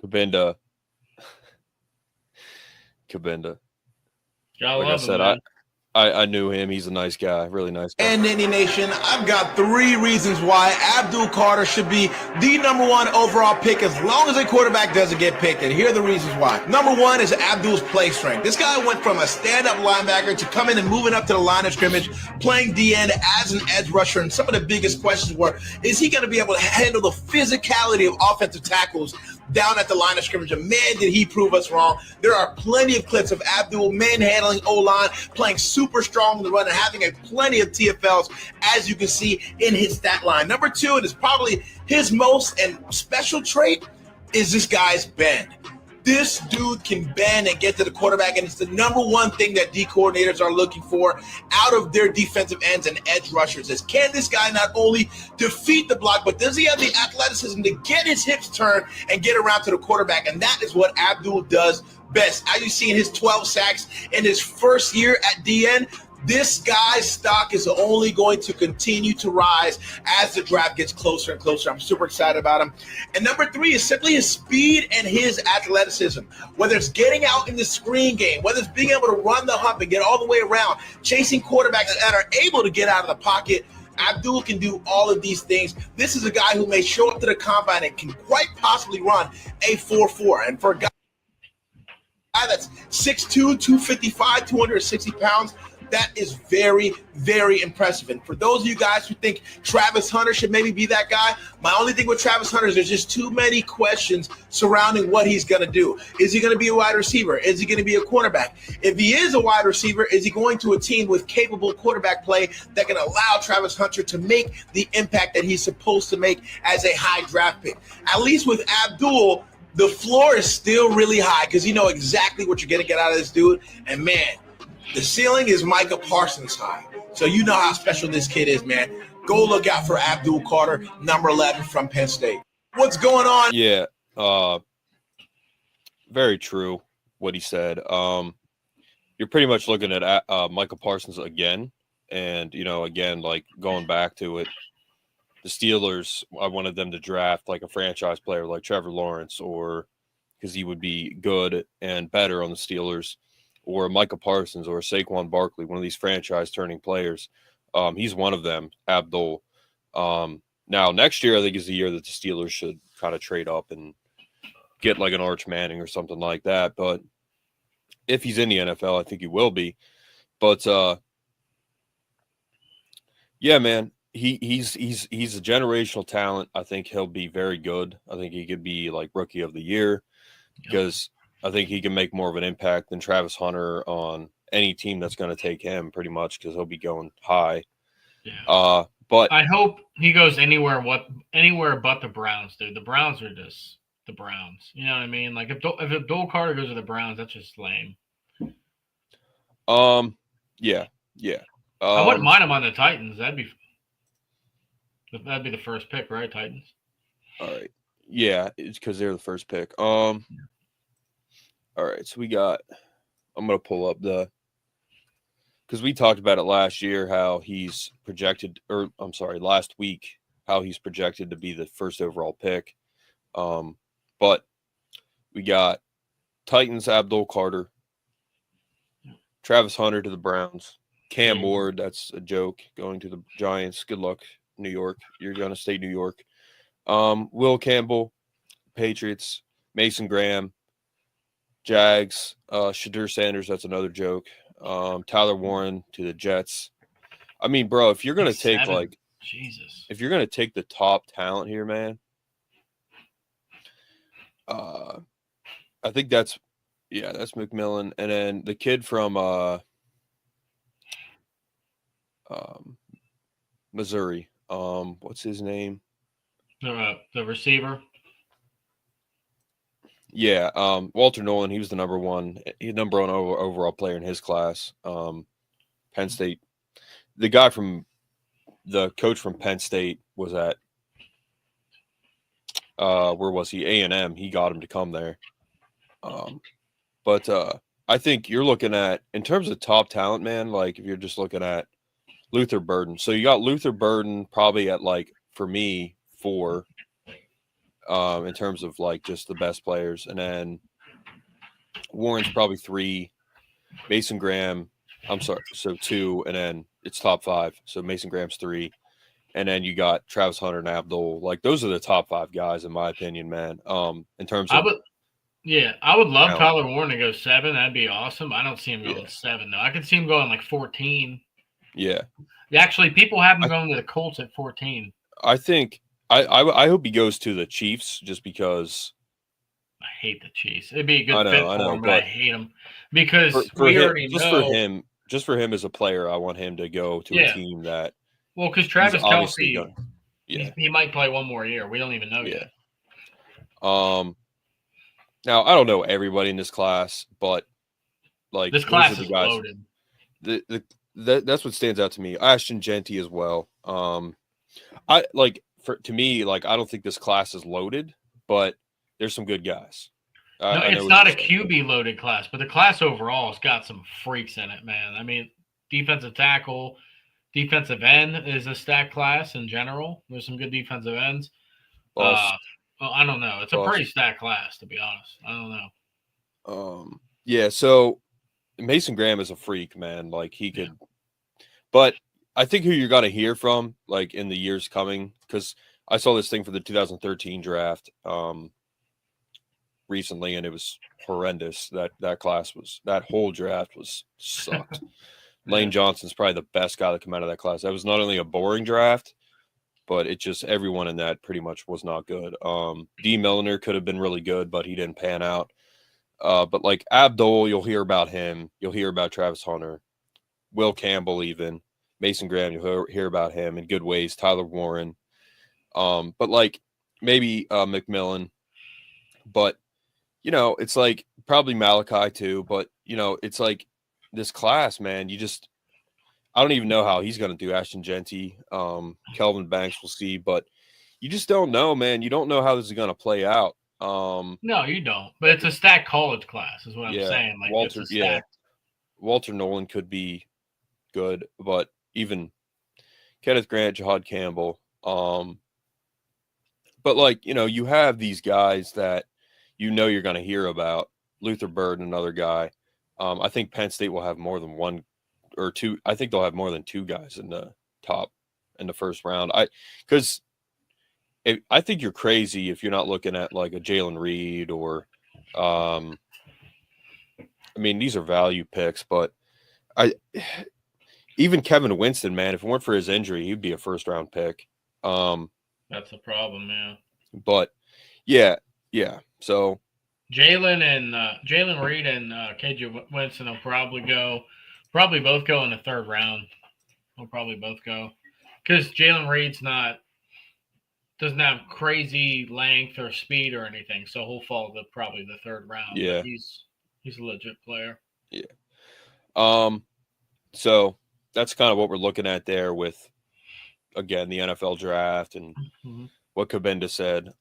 Cabinda. Cabinda. Like I said, I knew him. He's a nice guy, really nice guy. And Nindy Nation, I've got 3 reasons why Abdul Carter should be the number 1 overall pick as long as a quarterback doesn't get picked. And here are the reasons why. Number 1 is Abdul's play strength. This guy went from a stand-up linebacker to coming and moving up to the line of scrimmage, playing D-end as an edge rusher. And some of the biggest questions were, is he going to be able to handle the physicality of offensive tackles down at the line of scrimmage? And man, did he prove us wrong. There are plenty of clips of Abdul manhandling O-line, playing super strong in the run, and having a plenty of TFLs, as you can see in his stat line. Number 2, and it's probably his most and special trait, is this guy's bend. This dude can bend and get to the quarterback, and it's the number 1 thing that D coordinators are looking for out of their defensive ends and edge rushers is, can this guy not only defeat the block, but does he have the athleticism to get his hips turned and get around to the quarterback? And that is what Abdul does best. As you see in his 12 sacks in his first year at DN, this guy's stock is only going to continue to rise as the draft gets closer and closer. I'm super excited about him. And number 3 is simply his speed and his athleticism. Whether it's getting out in the screen game, whether it's being able to run the hump and get all the way around, chasing quarterbacks that are able to get out of the pocket, Abdul can do all of these things. This is a guy who may show up to the combine and can quite possibly run a 4.4. And for a guy that's 6'2", 255, 260 pounds, that is very, very impressive. And for those of you guys who think Travis Hunter should maybe be that guy, my only thing with Travis Hunter is there's just too many questions surrounding what he's going to do. Is he going to be a wide receiver? Is he going to be a cornerback? If he is a wide receiver, is he going to a team with capable quarterback play that can allow Travis Hunter to make the impact that he's supposed to make as a high draft pick? At least with Abdul, the floor is still really high because you know exactly what you're going to get out of this dude. And man, the ceiling is Micah Parsons high. So you know how special this kid is, man. Go look out for Abdul Carter, number 11 from Penn State. What's going on? Yeah, very true what he said. You're pretty much looking at Micah Parsons again. And, you know, again, like going back to it, the Steelers, I wanted them to draft like a franchise player like Trevor Lawrence, or because he would be good and better on the Steelers, or Micah Parsons or Saquon Barkley, one of these franchise-turning players. He's one of them, Abdul. Now, next year, I think is the year that the Steelers should kind of trade up and get like an Arch Manning or something like that. But if he's in the NFL, I think he will be. But, yeah, man, he's a generational talent. I think he'll be very good. I think he could be like Rookie of the Year because – I think he can make more of an impact than Travis Hunter on any team that's going to take him pretty much because he'll be going high. Yeah. But I hope he goes anywhere but the Browns, dude. The Browns are just the Browns. You know what I mean? Like if Abdul Carter goes to the Browns, that's just lame. Yeah. I wouldn't mind him on the Titans. That'd be the first pick, right? Titans. All right. Yeah, it's because they're the first pick. All right, so I'm going to pull up because we talked about it last year, how he's projected, last week, how he's projected to be the first overall pick. But we got Titans, Abdul Carter, Travis Hunter to the Browns, Cam Ward, that's a joke, going to the Giants. Good luck, New York. You're going to stay New York. Will Campbell, Patriots, Mason Graham, Jags, Shadur Sanders, that's another joke. Tyler Warren to the Jets. I mean, bro, if you're gonna take if you're gonna take the top talent here, man, I think that's McMillan, and then the kid from Missouri. What's his name? The receiver. Yeah, Walter Nolan, he was the number one overall player in his class. Penn State. The coach from Penn State was at, where was he? A&M. He got him to come there. But I think you're looking at, in terms of top talent, man, like if you're just looking at Luther Burden. So you got Luther Burden probably at, like, for me, 4. in terms of like just the best players. And then Warren's probably 3, Mason Graham, I'm sorry, so 2, and then it's top 5. So Mason Graham's 3. And then you got Travis Hunter and Abdul. Like those are the top 5 guys in my opinion, man. In terms of I would love talent. Tyler Warren to go 7. That'd be awesome. I don't see him going 7 though. I could see him going like 14. Yeah. Actually, people have him going to the Colts at 14. I think I hope he goes to the Chiefs just because I hate the Chiefs. It'd be a good fit for him, but I hate him because for we him, already know. Just for him as a player, I want him to go to a team that. Well, because Travis Kelce, he might play one more year. We don't even know yet. Now I don't know everybody in this class, but like this class is loaded. That's what stands out to me. Ashton Genty as well. I don't think this class is loaded, but there's some good guys. It's not a QB loaded class, but the class overall has got some freaks in it, man. I mean, defensive tackle, defensive end is a stacked class in general. There's some good defensive ends. I don't know. It's a pretty stacked class, to be honest. I don't know. Yeah, so Mason Graham is a freak, man. Like he could, but I think who you're gonna hear from, like in the years coming, because I saw this thing for the 2013 draft recently, and it was horrendous. That whole draft was sucked. Lane Johnson's probably the best guy that came out of that class. That was not only a boring draft, but it just everyone in that pretty much was not good. D. Milliner could have been really good, but he didn't pan out. But like Abdul, you'll hear about him. You'll hear about Travis Hunter, Will Campbell, even Mason Graham. You'll hear about him in good ways. Tyler Warren, but like maybe McMillan. But you know, it's like probably Malachi too. But you know, it's like this class, man. I don't even know how he's going to do. Ashton Genty, Kelvin Banks, we'll see. But you just don't know, man. You don't know how this is going to play out. No, you don't. But it's a stacked college class, is what I'm saying. Like Walter Nolan could be good, but even Kenneth Grant, Jahad Campbell. But like you have these guys that you're going to hear about. Luther Bird, another guy. I think Penn State will have more than one or two. I think they'll have more than 2 guys in the first round. I think you're crazy if you're not looking at like a Jalen Reed or, I mean, these are value picks, but even Kevin Winston, man, if it weren't for his injury, he'd be a first round pick. That's a problem, man. But yeah. So Jalen Reed and KJ Winston will probably both go in the 3rd round. They'll probably both go because Jalen Reed's doesn't have crazy length or speed or anything, so he'll fall to probably the 3rd round. Yeah, but he's a legit player. Yeah. So that's kind of what we're looking at there with, again, the NFL draft and what Cabinda said.